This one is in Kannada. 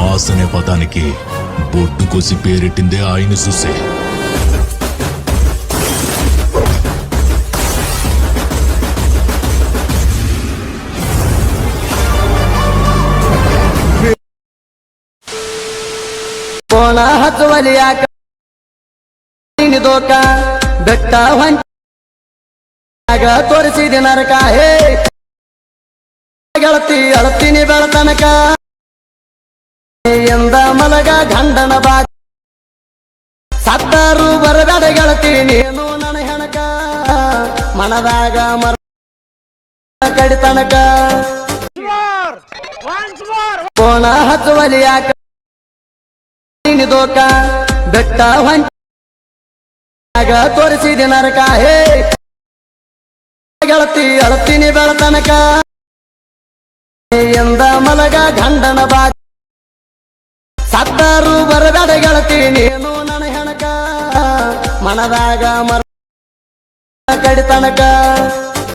మాస్ అనే పదానికి బొడ్డు కోసి పేరెట్టిందే ఆయన చూసే. ದೋಕ ಬೆಟ್ಟ ಹೊಂಟಾಗ ತೋರಿಸಿದ ನರಕ ಹೇ ಗೆಳತಿ ಅಳತೀನಿ ಬೆಳತನಕ ಎಂದ ಮಲಗ ಗಂಡನ ಬಾಗ ಸತ್ತಾರು ಬರಬೇಡ ಗೆಳತಿ ನೀನು ನನ್ನ ಹೆಣಕ ಮನದಾಗ ಮರ ಕಡಿತನಕ ಕೋಣ ಹಚ್ಚುವಲಿ ಯಾಕ ದೋಕ ಬೆಟ್ಟ ಹೊಂಟಾಗ ತೋರಿಸಿದ ನರಕ ಹೇ ಗೆಳತಿ ಅಳತೀನಿ ಬೆಳತನಕ ಎಂದ ಮಲಗ ಗಂಡನ ಬಾಗ ಸತ್ತಾರು ಬರಬೇಡ ಗೆಳತಿ ನೀನು ನನ್ನ ಹೆಣಕ ಮನದಾಗ ಮರ ಕಡಿತನಕ